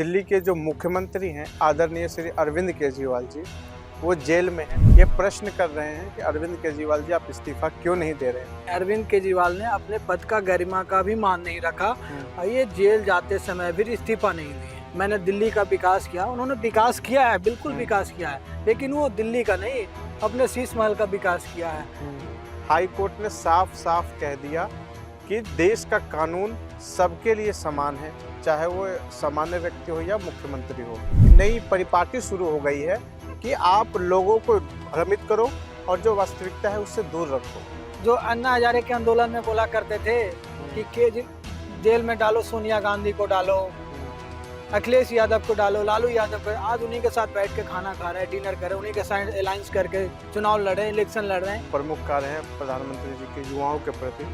दिल्ली के जो मुख्यमंत्री हैं आदरणीय श्री अरविंद केजरीवाल जी, वो जेल में हैं। ये प्रश्न कर रहे हैं कि अरविंद केजरीवाल जी आप इस्तीफा क्यों नहीं दे रहे हैं। अरविंद केजरीवाल ने अपने पद का गरिमा का भी मान नहीं रखा और ये जेल जाते समय भी इस्तीफा नहीं दिए। मैंने दिल्ली का विकास किया, उन्होंने विकास किया है, बिल्कुल विकास किया है, लेकिन वो दिल्ली का नहीं, अपने शीश महल का विकास किया है। हाई कोर्ट ने साफ साफ कह दिया कि देश का कानून सबके लिए समान है, चाहे वो सामान्य व्यक्ति हो या मुख्यमंत्री हो। नई परिपाटी शुरू हो गई है कि आप लोगों को भ्रमित करो और जो वास्तविकता है उससे दूर रखो। जो अन्ना हजारे के आंदोलन में बोला करते थे कि जेल में डालो सोनिया गांधी को, डालो अखिलेश यादव को, डालो लालू यादव को, आज उन्हीं के साथ बैठ के खाना खा रहे हैं, डिनर कर रहे हैं, उन्हीं के साथ अलायंस करके चुनाव लड़ रहे हैं, इलेक्शन लड़ रहे हैं। प्रमुख कार्य है प्रधानमंत्री जी के युवाओं के प्रति,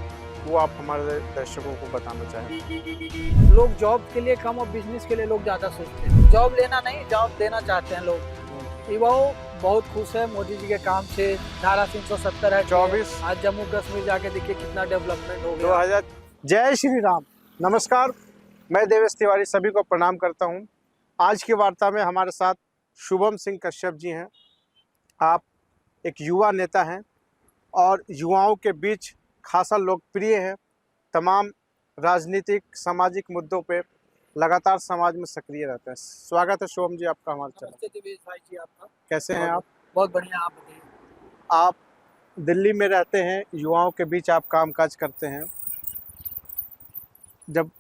वो आप हमारे दर्शकों को बताना चाहें। लोग जॉब के लिए कम और बिजनेस के लिए लोग ज़्यादा सोचते हैं, जॉब लेना नहीं, जॉब देना चाहते हैं लोग। युवाओं बहुत खुश है मोदी जी के काम से। धारा 370 है 24, आज जम्मू कश्मीर जाके देखिए कितना डेवलपमेंट हो गया। 2000। जय श्री राम। नमस्कार, मैं देवेश तिवारी सभी को प्रणाम करता हूं। आज की वार्ता में हमारे साथ शुभम सिंह कश्यप जी हैं। आप एक युवा नेता हैं और युवाओं के बीच खासा लोकप्रिय है। तमाम राजनीतिक सामाजिक मुद्दों पे लगातार समाज में सक्रिय रहते हैं। स्वागत है शुभम जी आपका हमारे चैनल। नमस्ते दिवेश भाई जी, आपका कैसे हैं आप? बहुत बढ़िया, आप बताइए। आप दिल्ली में रहते हैं, युवाओं के बीच आप कामकाज करते हैं। जब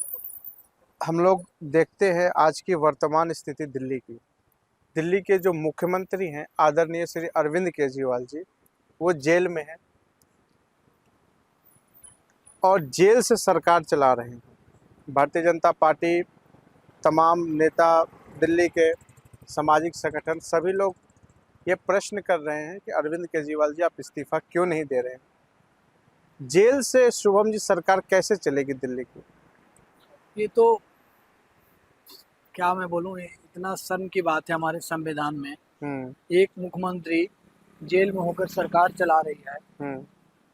हम लोग देखते हैं आज की वर्तमान स्थिति दिल्ली के जो मुख्यमंत्री हैं आदरणीय श्री अरविंद केजरीवाल जी, वो जेल में हैं और जेल से सरकार चला रहे हैं। भारतीय जनता पार्टी, तमाम नेता, दिल्ली के सामाजिक संगठन, सभी लोग ये प्रश्न कर रहे हैं कि अरविंद केजरीवाल जी आप इस्तीफा क्यों नहीं दे रहे हैं। जेल से शुभम जी सरकार कैसे चलेगी दिल्ली की? ये तो क्या मैं बोलूँ, इतना शर्म की बात है हमारे संविधान में। एक मुख्यमंत्री जेल में होकर सरकार चला रही है।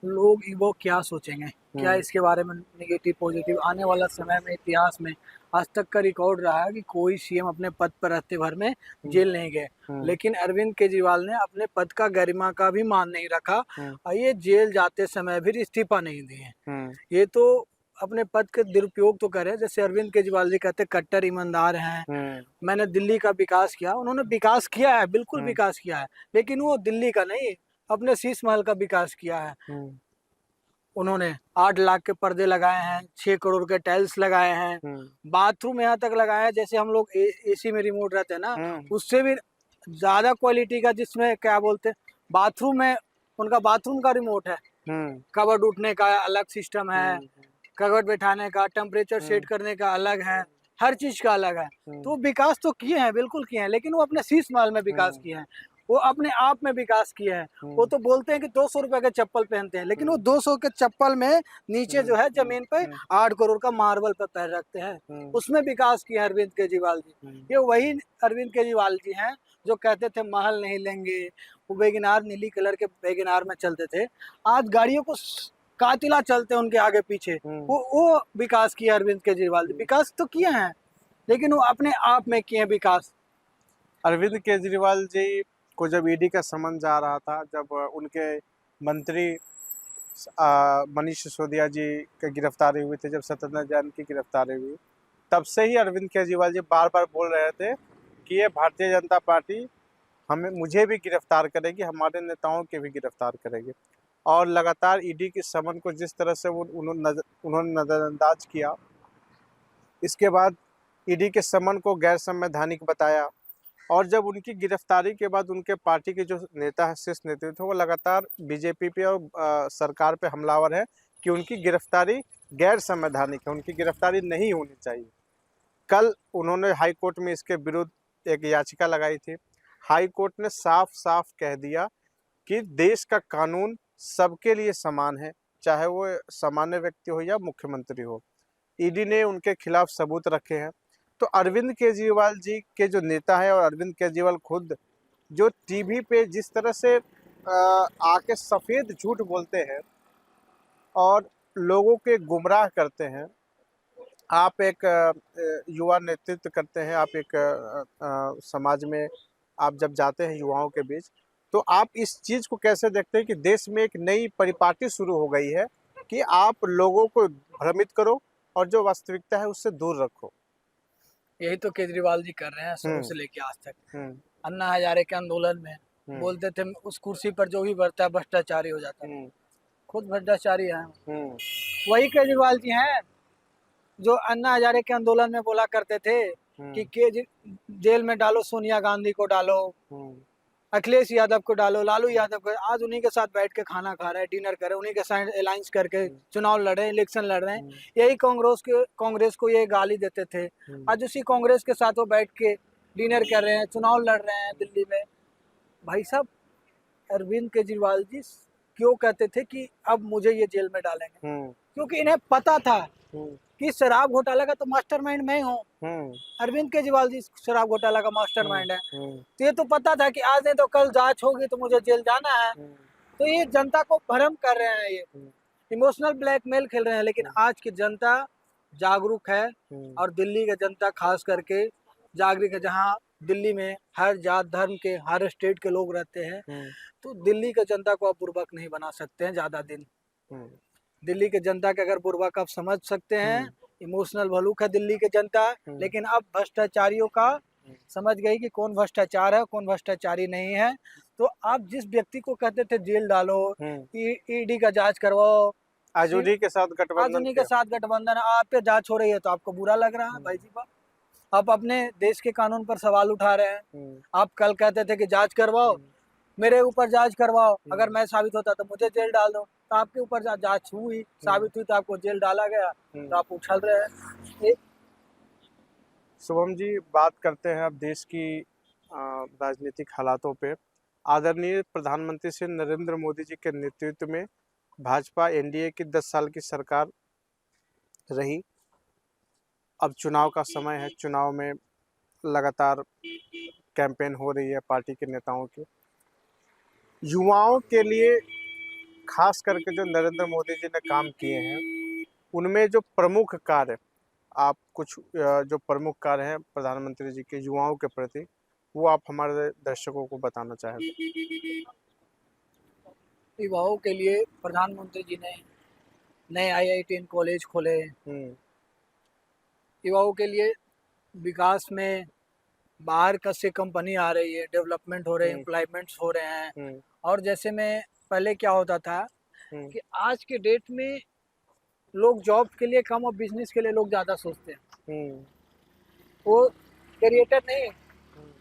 लोग वो क्या सोचेंगे, क्या इसके बारे में नेगेटिव पॉजिटिव। आने वाला समय में इतिहास में आज तक का रिकॉर्ड रहा है कि कोई सीएम अपने पद पर रहते भर में जेल नहीं गए, लेकिन अरविंद केजरीवाल ने अपने पद का गरिमा का भी मान नहीं रखा और ये जेल जाते समय भी इस्तीफा नहीं दिए। ये तो अपने पद के दुरुपयोग तो करे। जैसे अरविंद केजरीवाल जी कहते कट्टर ईमानदार हैं, मैंने दिल्ली का विकास किया, उन्होंने विकास किया है, बिल्कुल विकास किया है, लेकिन वो दिल्ली का नहीं, अपने शीश महल का विकास किया है। उन्होंने 8 लाख के पर्दे लगाए हैं, 6 करोड़ के टाइल्स लगाए हैं, बाथरूम यहाँ तक लगाए हैं जैसे हम लोग एसी में रिमोट रहते हैं ना, उससे भी ज्यादा क्वालिटी का, जिसमें क्या बोलते हैं बाथरूम में, उनका बाथरूम का रिमोट है, कबर्ड उठने का अलग सिस्टम है, कबर्ड बैठाने का, टेम्परेचर सेट करने का अलग है, हर चीज का अलग है। तो विकास तो किए हैं, बिल्कुल किए हैं, लेकिन वो अपने शीश महल में विकास किए हैं, वो अपने आप में विकास किए हैं। वो तो बोलते हैं कि 200 रुपए के चप्पल पहनते हैं, लेकिन वो 200 के चप्पल में नीचे जो है जमीन पे 8 करोड़ का मार्बल पे पैर रखते हैं, उसमें विकास किया है अरविंद केजरीवाल जी। ये वही अरविंद केजरीवाल जी हैं जो कहते थे महल नहीं लेंगे, वो वेगनार, नीली कलर के वेगनार में चलते थे, आज गाड़ियों को कातिला चलते हैं उनके आगे पीछे। वो विकास किया अरविंद केजरीवाल जी। विकास तो किए हैं, लेकिन वो अपने आप में किए विकास। अरविंद केजरीवाल जी को जब ईडी का समन जा रहा था, जब उनके मंत्री मनीष सिसोदिया जी की गिरफ्तारी हुई थी, जब सत्येंद्र जैन की गिरफ्तारी हुई, तब से ही अरविंद केजरीवाल जी बार बार बोल रहे थे कि ये भारतीय जनता पार्टी मुझे भी गिरफ्तार करेगी, हमारे नेताओं के भी गिरफ्तार करेगी। और लगातार ईडी की समन को जिस तरह से उन्होंने नज़रअंदाज किया, इसके बाद ईडी के समन को गैर संवैधानिक बताया। और जब उनकी गिरफ्तारी के बाद उनके पार्टी के जो नेता है, शीर्ष नेतृत्व, वो लगातार बीजेपी पे और सरकार पे हमलावर है कि उनकी गिरफ्तारी गैर संवैधानिक है, उनकी गिरफ्तारी नहीं होनी चाहिए। कल उन्होंने हाई कोर्ट में इसके विरुद्ध एक याचिका लगाई थी। हाई कोर्ट ने साफ साफ कह दिया कि देश का कानून सबके लिए समान है, चाहे वो सामान्य व्यक्ति हो या मुख्यमंत्री हो। ईडी ने उनके खिलाफ सबूत रखे हैं। तो अरविंद केजरीवाल जी के जो नेता है और अरविंद केजरीवाल खुद जो टीवी पे जिस तरह से आके सफ़ेद झूठ बोलते हैं और लोगों के गुमराह करते हैं, आप एक युवा नेतृत्व करते हैं, आप एक समाज में आप जब जाते हैं युवाओं के बीच, तो आप इस चीज़ को कैसे देखते हैं कि देश में एक नई परिपाटी शुरू हो गई है कि आप लोगों को भ्रमित करो और जो वास्तविकता है उससे दूर रखो? यही तो केजरीवाल जी कर रहे हैं शुरू हुँ, से लेके आज तक। हुँ, अन्ना हजारे के आंदोलन में हुँ, बोलते थे उस कुर्सी पर जो भी बैठता है भ्रष्टाचारी हो जाता है। हुँ, खुद भ्रष्टाचारी हैं। हुँ, वही केजरीवाल जी हैं जो अन्ना हजारे के आंदोलन में बोला करते थे कि हुँ, जेल में डालो सोनिया गांधी को डालो, हुँ, अखिलेश यादव को डालो, लालू यादव को। आज उन्हीं के साथ बैठ के खाना खा रहे हैं, डिनर कर रहे हैं, उन्हीं के साथ अलायंस करके हुँ, चुनाव लड़ रहे हैं, इलेक्शन लड़ रहे हैं। हुँ, यही कांग्रेस को ये गाली देते थे। हुँ, आज उसी कांग्रेस के साथ वो बैठ के डिनर कर रहे हैं, चुनाव लड़ रहे हैं दिल्ली में। भाई साहब, अरविंद केजरीवाल जी क्यों कहते थे कि अब मुझे ये जेल में डालेंगे? हुँ, क्योंकि इन्हें पता था हुँ, कि शराब घोटाला का तो मास्टरमाइंड मैं हूँ। हुँ, अरविंद केजरीवाल जी शराब घोटाला का हुँ, मास्टरमाइंड है। हुँ, तो ये तो पता था कि आज नहीं तो कल जांच होगी तो मुझे जेल जाना है। हुँ, तो ये जनता को भ्रम कर रहे हैं, ये हुँ, इमोशनल ब्लैकमेल खेल रहे हैं। लेकिन आज की जनता जागरूक है हुँ, और दिल्ली की जनता खास करके जागरूक है। जहाँ दिल्ली में हर जात धर्म के हर स्टेट के लोग रहते हैं, हुँ, तो दिल्ली की जनता को आप बुर्बक नहीं बना सकते हैं ज़्यादा दिन। हुँ, दिल्ली की जनता के अगर बुर्बक आप समझ सकते हैं, हुँ, इमोशनल भलूक है दिल्ली की जनता। हुँ, लेकिन अब भ्रष्टाचारियों का हुँ, समझ गई कि कौन भ्रष्टाचार है कौन भ्रष्टाचारी नहीं है। तो आप जिस व्यक्ति को कहते थे जेल डालो, हुँ। ईडी का जांच करवाओ, आज उन्हीं के साथ आज गठबंधन उन्हीं के थे। साथ गठबंधन है, आप पे जांच हो रही है तो आपको बुरा लग रहा है हुँ, भाई जी बा। आप अपने देश के कानून पर सवाल उठा रहे हैं। हुँ, आप कल कहते थे कि जांच करवाओ, हुँ, मेरे ऊपर जांच करवाओ, अगर हुँ, मैं साबित होता तो मुझे जेल डाल दो। तो आपके ऊपर जांच हुई, हुँ, साबित हुई तो आपको जेल डाला गया, तो हुँ। आप उछल रहे हैं। ये शुभम जी, बात करते हैं अब देश की राजनीतिक हालातों पे। आदरणीय प्रधानमंत्री श्री नरेंद्र मोदी जी के नेतृत्व में भाजपा एनडीए की 10 साल की सरकार रही। अब चुनाव का समय है, चुनाव में लगातार कैंपेन हो रही है पार्टी के नेताओं की। युवाओं के लिए खास करके जो नरेंद्र मोदी जी ने काम किए हैं, उनमें जो प्रमुख कार्य आप कुछ जो प्रमुख कार्य हैं प्रधानमंत्री जी के युवाओं के प्रति, वो आप हमारे दर्शकों को बताना चाहें तो? युवाओं के लिए प्रधानमंत्री जी ने नए IIT कॉलेज खोले। हुँ, युवाओं के लिए विकास में बाहर का से कंपनी आ रही है, डेवलपमेंट हो रहे हैं, हुँ, एम्प्लॉयमेंट्स हो रहे हैं। हुँ, और जैसे में पहले क्या होता था हुँ, कि आज के डेट में लोग जॉब के लिए कम और बिजनेस के लिए लोग ज़्यादा सोचते हैं। हुँ, वो क्रिएटर नहीं, हुँ,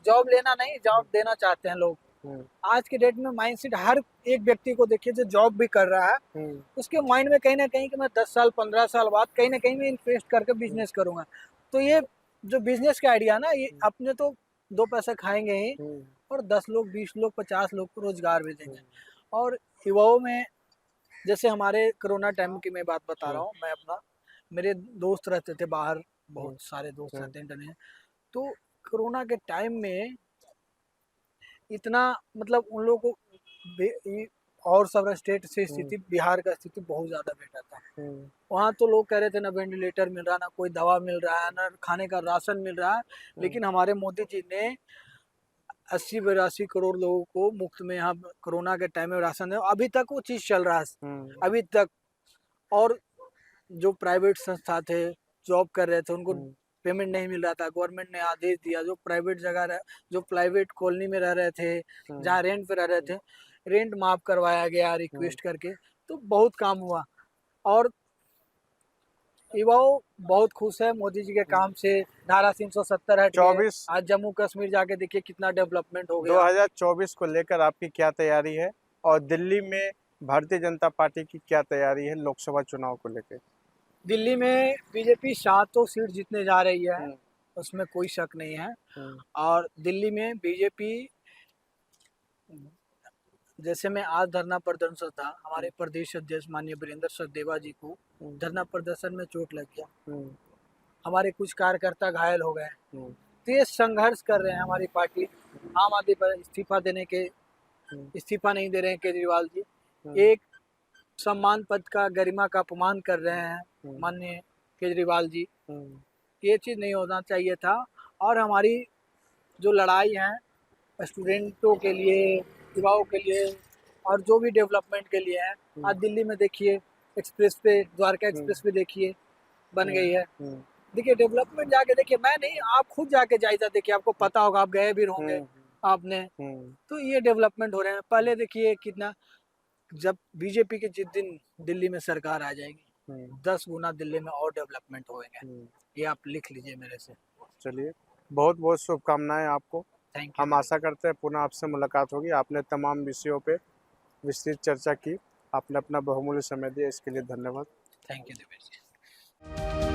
जॉब लेना नहीं, जॉब देना चाहते हैं लोग। हुँ, आज के डेट में माइंडसेट हर एक व्यक्ति को देखिए जो जॉब भी कर रहा है, हुँ, उसके माइंड में कहीं ना कहीं कि मैं 10 साल 15 साल बाद कहीं ना कहीं मैं इन्वेस्ट करके हुँ, बिजनेस करूंगा। तो ये जो बिजनेस का आइडिया ना, ये हुँ, अपने तो दो पैसा खाएंगे ही, हुँ, और 10 लोग 20 लोग 50 लोग को रोजगार भी हुँ, देंगे। और युवाओं में जैसे हमारे कोरोना टाइम की मैं बात बता रहा हुँ, हूँ मैं अपना। मेरे दोस्त रहते थे बाहर, बहुत हुँ, सारे दोस्त हुँ, रहते हैं इंटरनेट। तो कोरोना के टाइम में इतना मतलब उन लोगों को और सब स्टेट से हुँ, स्थिति, बिहार का स्थिति बहुत ज़्यादा बेटर था। हुँ, वहाँ तो लोग कह रहे थे ना वेंटिलेटर मिल रहा, ना कोई दवा मिल रहा है, ना खाने का राशन मिल रहा है। हुँ, लेकिन हमारे मोदी जी ने 80-82 करोड़ लोगों को मुफ्त में यहाँ कोरोना के टाइम में राशन दिया। अभी तक वो चीज़ चल रहा है, हुँ, अभी तक। और जो प्राइवेट संस्था थे, जॉब कर रहे थे, उनको हुँ, पेमेंट नहीं मिल रहा था। गवर्नमेंट ने आदेश दिया, जो प्राइवेट जगह जो प्राइवेट कॉलोनी में रह रहे थे, हुँ, जहाँ रेंट पे रह रहे थे, रेंट माफ करवाया गया हुँ, रिक्वेस्ट करके। तो बहुत काम हुआ। और युवाओं बहुत खुश है मोदी जी के हुँ। काम से। धारा 370 हट गए। 24 आज जम्मू कश्मीर जाके देखिए कितना डेवलपमेंट हो गया। 2024 को लेकर आपकी क्या तैयारी है? और दिल्ली में भारतीय जनता पार्टी की क्या तैयारी है लोकसभा चुनाव को लेके? दिल्ली में बीजेपी 7 सीट जीतने जा रही है, हुँ, उसमें कोई शक नहीं है। हुँ, और दिल्ली में बीजेपी, जैसे मैं आज धरना प्रदर्शन था, हुँ, हमारे प्रदेश अध्यक्ष माननीय वीरेंद्र सचदेवा जी को हुँ, धरना प्रदर्शन में चोट लग गया। हुँ, हमारे कुछ कार्यकर्ता घायल हो गए। हुँ, तो ये संघर्ष कर रहे हैं हमारी पार्टी। आम आदमी पर हुँ, इस्तीफा नहीं दे रहे हैं केजरीवाल जी। हुँ, एक सम्मान पद का, गरिमा का अपमान कर रहे हैं हुँ, माननीय केजरीवाल जी, ये चीज़ नहीं होना चाहिए था। और हमारी जो लड़ाई है स्टूडेंटों के लिए, युवाओं के लिए और जो भी डेवलपमेंट के लिए है, आज दिल्ली में देखिए एक्सप्रेस पे, द्वारका एक्सप्रेस पे देखिए बन गई है। देखिए डेवलपमेंट जाके देखिए, मैं नहीं, आप खुद जाके जायजा देखिए, आपको पता होगा, आप गए भी होंगे आपने। तो ये डेवलपमेंट हो रहे हैं। पहले देखिए कितना, जब बीजेपी के जिस दिन दिल्ली में सरकार आ जाएगी 10 गुना दिल्ली में और डेवलपमेंट होएंगे। ये आप लिख लीजिए मेरे से। चलिए, बहुत बहुत शुभकामनाएं आपको। Thank you. हम आशा करते हैं पुनः आपसे मुलाकात होगी। आपने तमाम विषयों पे विस्तृत चर्चा की, आपने अपना बहुमूल्य समय दिया, इसके लिए धन्यवाद। Thank you Divesh ji.